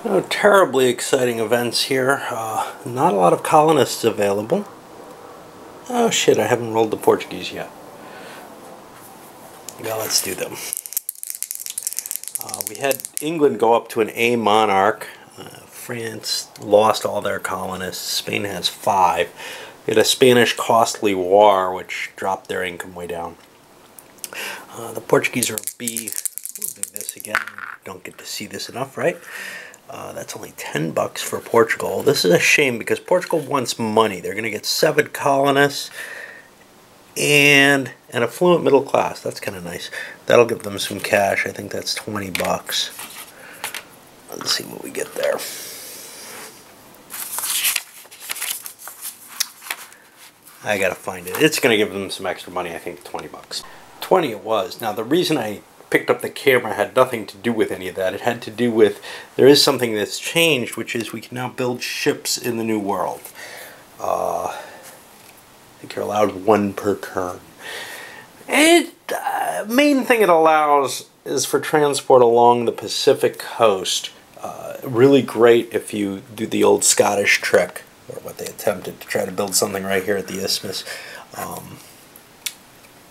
No terribly exciting events here. Not a lot of colonists available. Oh shit, I haven't rolled the Portuguese yet. Now let's do them. We had England go up to an A monarch. France lost all their colonists. Spain has 5. We had a Spanish costly war, which dropped their income way down. The Portuguese are a B. We'll do this again. Don't get to see this enough, right? That's only $10 for Portugal. This is a shame because Portugal wants money. They're going to get 7 colonists and an affluent middle class. That's kind of nice. That'll give them some cash. I think that's $20. Let's see what we get there. I gotta find it. It's gonna give them some extra money. I think $20. 20 it was. Now the reason I picked up the camera had nothing to do with any of that. It had to do with there is something that's changed, which is we can now build ships in the New World. I think you're allowed 1 per turn. And main thing it allows is for transport along the Pacific coast. Really great if you do the old Scottish trick, or what they attempted to try to build something right here at the isthmus,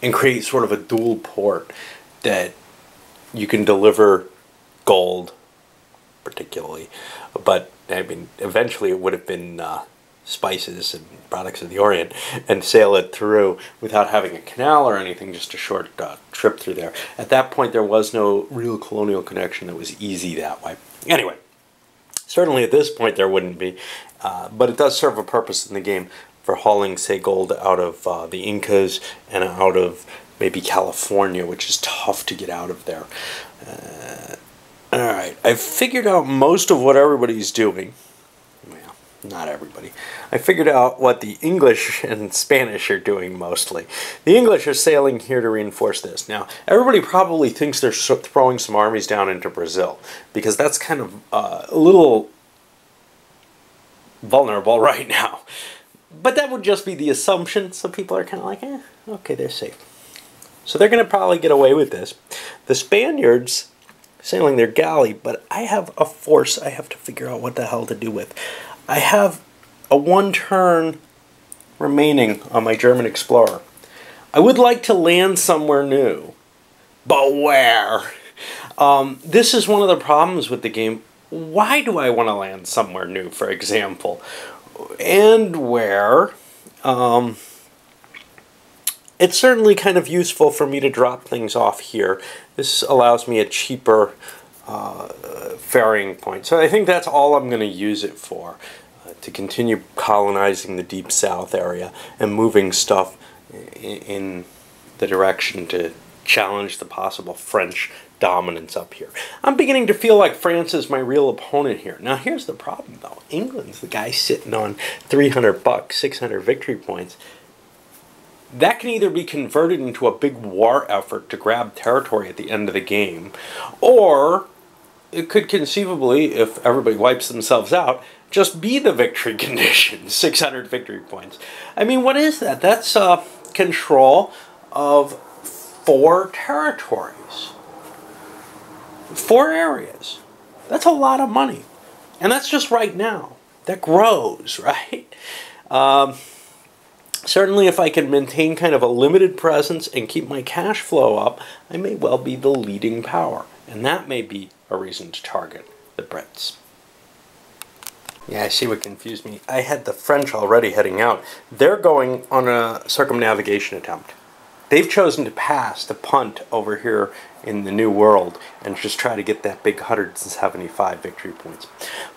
and create sort of a dual port that you can deliver gold, particularly, but I mean, eventually it would have been spices and products of the Orient, and sail it through without having a canal or anything, just a short trip through there. At that point, there was no real colonial connection that was easy that way. Anyway, certainly at this point there wouldn't be, but it does serve a purpose in the game for hauling, say, gold out of the Incas and out of maybe California, which is tough to get out of there. Alright, I've figured out most of what everybody's doing. Well, not everybody. I figured out what the English and Spanish are doing mostly. The English are sailing here to reinforce this. Now, everybody probably thinks they're throwing some armies down into Brazil, because that's kind of a little vulnerable right now. But that would just be the assumption. Some people are kind of like, okay, they're safe. So they're going to probably get away with this. The Spaniards sailing their galley, but I have a force I have to figure out what the hell to do with. I have a 1 turn remaining on my German Explorer. I would like to land somewhere new, but where? This is one of the problems with the game. Why do I want to land somewhere new, for example? And where? It's certainly kind of useful for me to drop things off here. This allows me a cheaper ferrying point. So I think that's all I'm going to use it for, to continue colonizing the Deep South area and moving stuff in the direction to challenge the possible French dominance up here. I'm beginning to feel like France is my real opponent here. Now here's the problem though. England's the guy sitting on $300, 600 victory points. That can either be converted into a big war effort to grab territory at the end of the game, or it could conceivably, if everybody wipes themselves out, just be the victory condition, 600 victory points. I mean, what is that? That's control of 4 territories. 4 areas. That's a lot of money. And that's just right now. That grows, right? Certainly if I can maintain kind of a limited presence and keep my cash flow up, I may well be the leading power. And that may be a reason to target the Brits. Yeah, I see what confused me. I had the French already heading out. They're going on a circumnavigation attempt. They've chosen to pass, to punt over here in the New World and just try to get that big 175 victory points.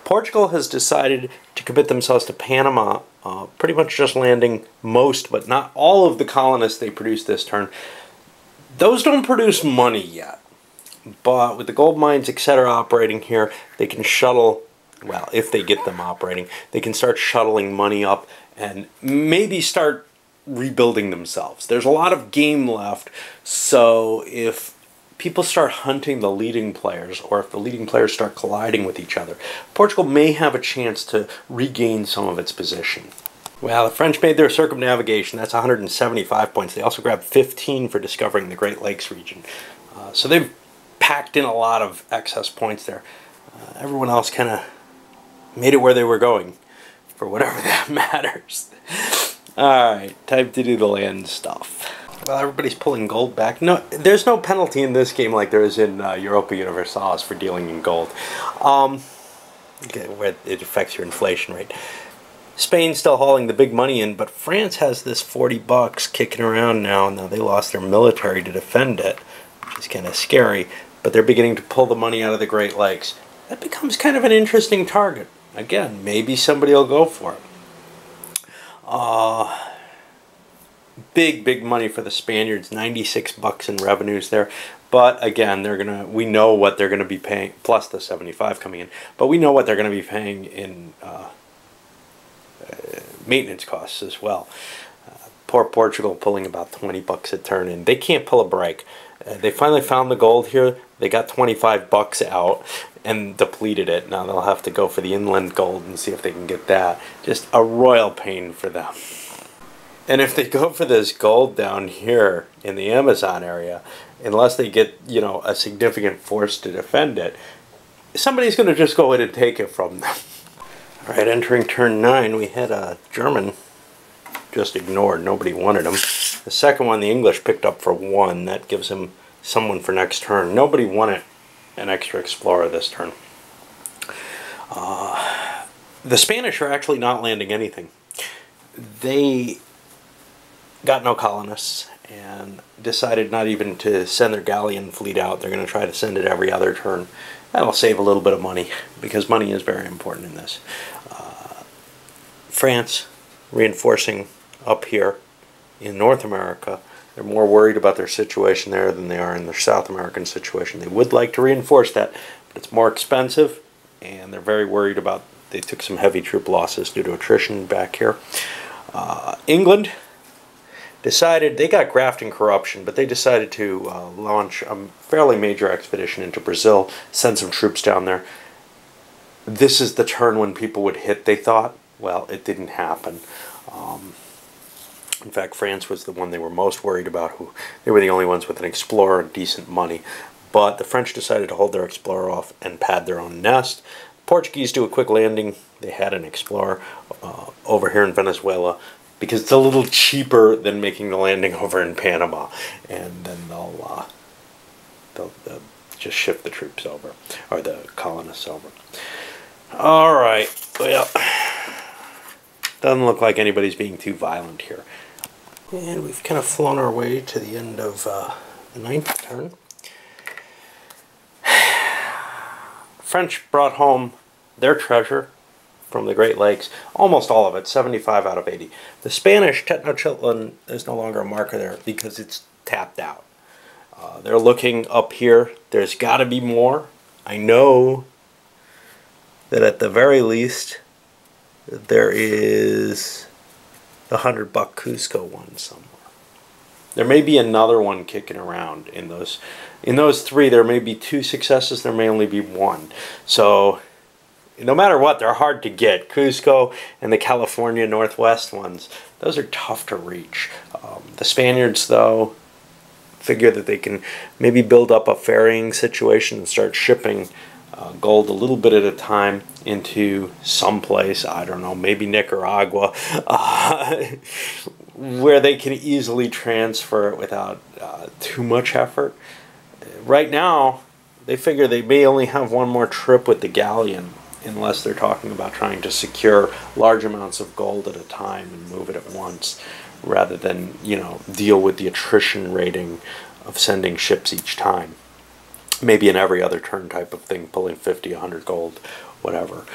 Portugal has decided to commit themselves to Panama, pretty much just landing most, but not all of the colonists they produced this turn. Those don't produce money yet, but with the gold mines, etc. operating here, they can shuttle, well, if they get them operating, they can start shuttling money up and maybe start rebuilding themselves. There's a lot of game left, so if people start hunting the leading players, or if the leading players start colliding with each other, Portugal may have a chance to regain some of its position. Well, the French made their circumnavigation. That's 175 points. They also grabbed 15 for discovering the Great Lakes region. So they've packed in a lot of excess points there. Everyone else kind of made it where they were going, for whatever that matters. Alright, time to do the land stuff. Well, everybody's pulling gold back. No, there's no penalty in this game like there is in Europa Universalis for dealing in gold. Where it affects your inflation rate. Spain's still hauling the big money in, but France has this 40 bucks kicking around now. Now they lost their military to defend it, which is kind of scary, but they're beginning to pull the money out of the Great Lakes. That becomes kind of an interesting target. Again, maybe somebody will go for it. Big money for the Spaniards, 96 bucks in revenues there. But again, we know what they're gonna be paying, plus the 75 coming in. But we know what they're gonna be paying in maintenance costs as well. Poor Portugal pulling about 20 bucks a turn in. They can't pull a break. They finally found the gold here. They got 25 bucks out and depleted it. Now they'll have to go for the inland gold and see if they can get that. Just a royal pain for them. And if they go for this gold down here in the Amazon area, unless they get, you know, a significant force to defend it, somebody's going to just go in and take it from them. All right, entering turn 9, we had a German just ignored. Nobody wanted him. The second one, the English picked up for 1. That gives him someone for next turn. Nobody wanted an extra explorer this turn. The Spanish are actually not landing anything. They got no colonists and decided not even to send their galleon fleet out. They're going to try to send it every other turn. That'll save a little bit of money, because money is very important in this. France reinforcing up here in North America. They're more worried about their situation there than they are in their South American situation. They would like to reinforce that, but it's more expensive, and they're very worried about, they took some heavy troop losses due to attrition back here. England decided, they got graft and corruption, but they decided to launch a fairly major expedition into Brazil, send some troops down there. This is the turn when people would hit, they thought. Well, it didn't happen. In fact, France was the one they were most worried about. They were the only ones with an explorer and decent money. But the French decided to hold their explorer off and pad their own nest. The Portuguese do a quick landing. They had an explorer over here in Venezuela, because it's a little cheaper than making the landing over in Panama. And then they'll just shift the troops over, or the colonists over. All right, well, doesn't look like anybody's being too violent here. And we've kind of flown our way to the end of the 9th turn. French brought home their treasure from the Great Lakes, almost all of it, 75 out of 80. The Spanish, Tenochtitlan, is no longer a marker there because it's tapped out. They're looking up here. There's got to be more. I know that at the very least there is the 100-buck Cusco one somewhere. There may be another one kicking around in those. In those 3, there may be 2 successes. There may only be 1. So no matter what, they're hard to get. Cusco and the California Northwest ones, those are tough to reach. The Spaniards, though, figure that they can maybe build up a ferrying situation and start shipping gold a little bit at a time into someplace, I don't know, maybe Nicaragua, where they can easily transfer it without too much effort. Right now, they figure they may only have 1 more trip with the galleon, unless they're talking about trying to secure large amounts of gold at a time and move it at once, rather than, you know, deal with the attrition rating of sending ships each time. Maybe an every other turn type of thing, pulling 50, 100 gold, whatever,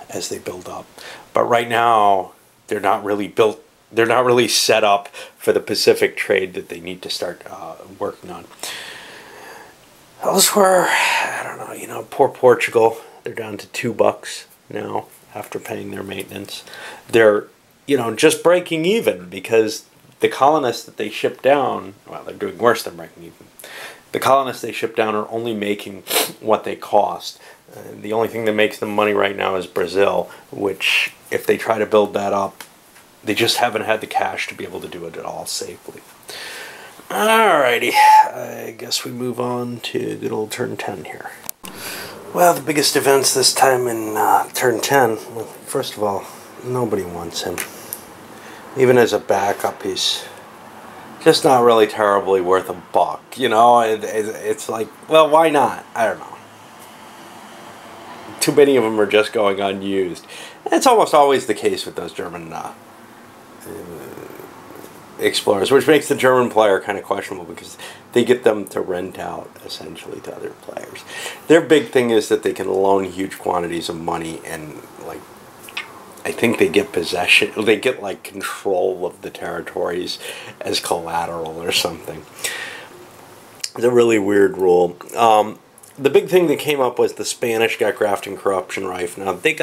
as they build up. But right now, they're not really built, they're not really set up for the Pacific trade that they need to start working on. Elsewhere, I don't know, you know, poor Portugal, they're down to $2 now after paying their maintenance. They're, you know, just breaking even, because the colonists that they ship down, well, they're doing worse than breaking even. The colonists they ship down are only making what they cost. The only thing that makes them money right now is Brazil, which, if they try to build that up, they just haven't had the cash to be able to do it at all safely. Alrighty, I guess we move on to good old turn 10 here. Well, the biggest events this time in turn 10, well, first of all, nobody wants him. Even as a backup, he's just not really terribly worth a buck. You know, it's like, well, why not? I don't know. Too many of them are just going unused. It's almost always the case with those German explorers, which makes the German player kind of questionable because they get them to rent out essentially to other players. Their big thing is that they can loan huge quantities of money and, like, I think they get possession, they get like control of the territories as collateral or something. It's a really weird rule. The big thing that came up was the Spanish got graft and corruption rife. Now they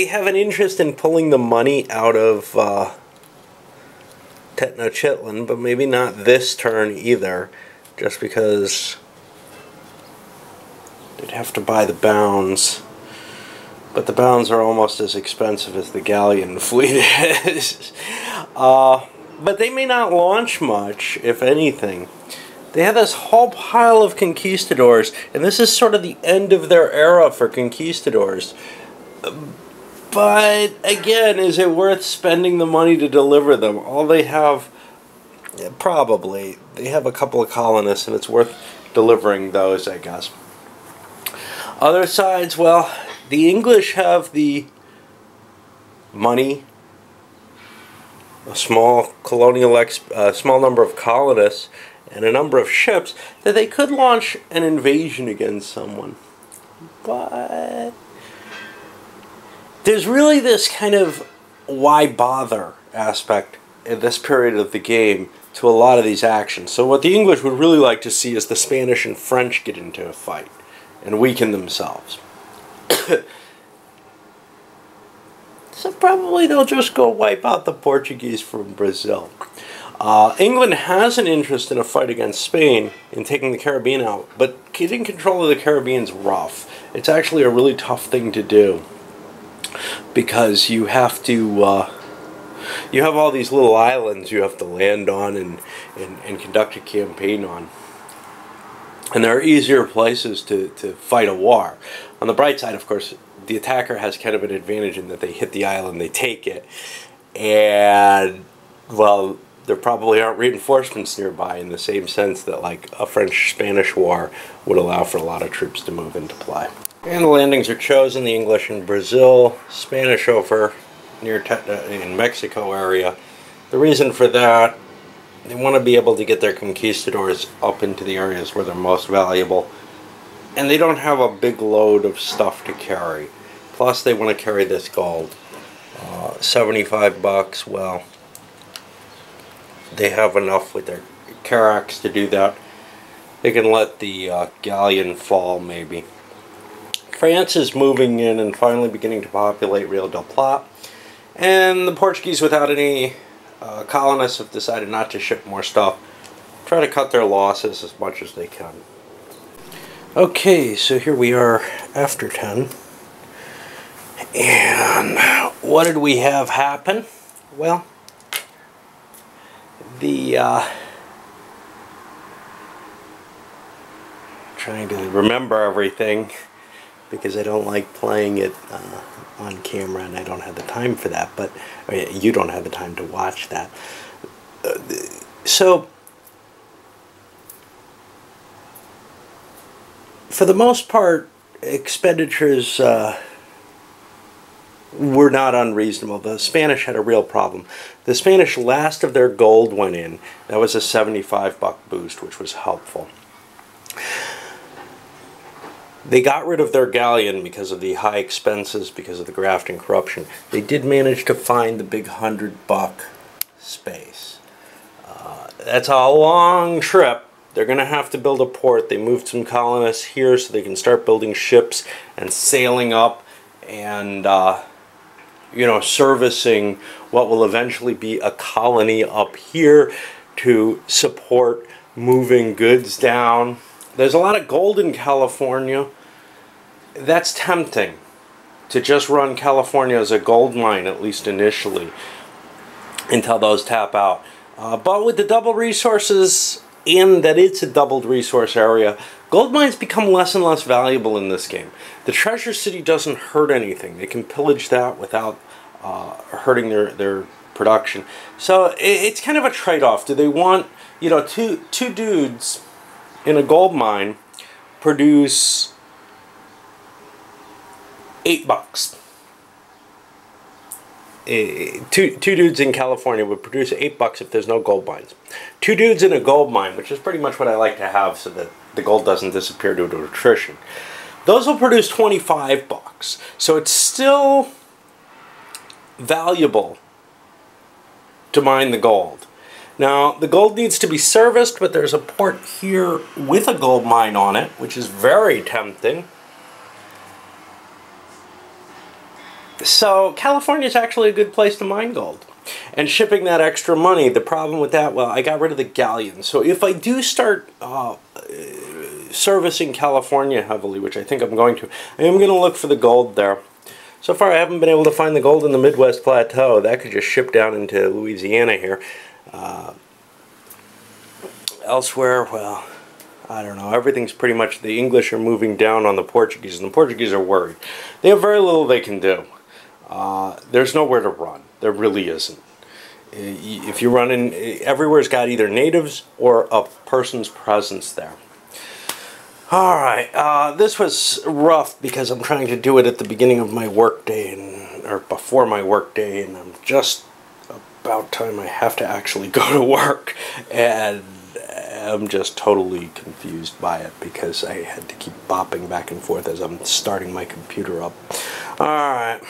have an interest in pulling the money out of Tenochtitlan, but maybe not this turn either, just because they'd have to buy the bounds. But the bounds are almost as expensive as the galleon fleet is. But they may not launch much, if anything. They have this whole pile of conquistadors, and this is sort of the end of their era for conquistadors. But, again, is it worth spending the money to deliver them? All they have, probably, they have a couple of colonists, and it's worth delivering those, I guess. Other sides, well, the English have the money, a small small number of colonists, and a number of ships that they could launch an invasion against someone. But there's really this kind of why bother aspect in this period of the game to a lot of these actions. So what the English would really like to see is the Spanish and French get into a fight and weaken themselves. So probably they'll just go wipe out the Portuguese from Brazil. England has an interest in a fight against Spain in taking the Caribbean out, but getting control of the Caribbean's rough. It's actually a really tough thing to do because you have to you have all these little islands you have to land on and conduct a campaign on. And there are easier places to fight a war. On the bright side, of course, the attacker has kind of an advantage in that they hit the island, they take it, and, well, there probably aren't reinforcements nearby in the same sense that, like, a French-Spanish war would allow for a lot of troops to move into play. And the landings are chosen, the English in Brazil, Spanish over near in Mexico area. The reason for that, they want to be able to get their conquistadors up into the areas where they're most valuable. And they don't have a big load of stuff to carry. Plus they want to carry this gold. 75 bucks, well, they have enough with their carracks to do that. They can let the galleon fall, maybe. France is moving in and finally beginning to populate Rio del Plata. And the Portuguese, without any colonists, have decided not to ship more stuff. Try to cut their losses as much as they can. Okay, so here we are after 10. And what did we have happen? Well, trying to remember everything because I don't like playing it on camera and I don't have the time for that, but you don't have the time to watch that. So for the most part, expenditures were not unreasonable. The Spanish had a real problem. The Spanish, last of their gold went in. That was a 75 buck boost, which was helpful. They got rid of their galleon because of the high expenses, because of the graft and corruption. They did manage to find the big 100 buck space. That's a long trip. They're going to have to build a port. They moved some colonists here so they can start building ships and sailing up and you know, servicing what will eventually be a colony up here to support moving goods down. There's a lot of gold in California. That's tempting to just run California as a gold mine, at least initially, until those tap out. But with the double resources and that it's a doubled resource area, gold mines become less and less valuable in this game. The treasure city doesn't hurt anything. They can pillage that without hurting their production. So it's kind of a trade-off. Do they want, you know, two dudes in a gold mine produce $8? Two dudes in California would produce $8 if there's no gold mines. Two dudes in a gold mine, which is pretty much what I like to have so that the gold doesn't disappear due to attrition. Those will produce $25. So it's still valuable to mine the gold. Now, the gold needs to be serviced, but there's a port here with a gold mine on it, which is very tempting. So California is actually a good place to mine gold. And shipping that extra money, the problem with that, well, I got rid of the galleons. So if I do start servicing California heavily, which I think I'm going to, I am going to look for the gold there. So far I haven't been able to find the gold in the Midwest Plateau. That could just ship down into Louisiana here. Elsewhere, well, I don't know. Everything's pretty much, the English are moving down on the Portuguese, and the Portuguese are worried. They have very little they can do. There's nowhere to run. There really isn't. If you run in, everywhere's got either natives or a person's presence there. Alright, this was rough because I'm trying to do it at the beginning of my workday, or before my workday, and I'm just about time I have to actually go to work, and I'm just totally confused by it because I had to keep bopping back and forth as I'm starting my computer up. Alright.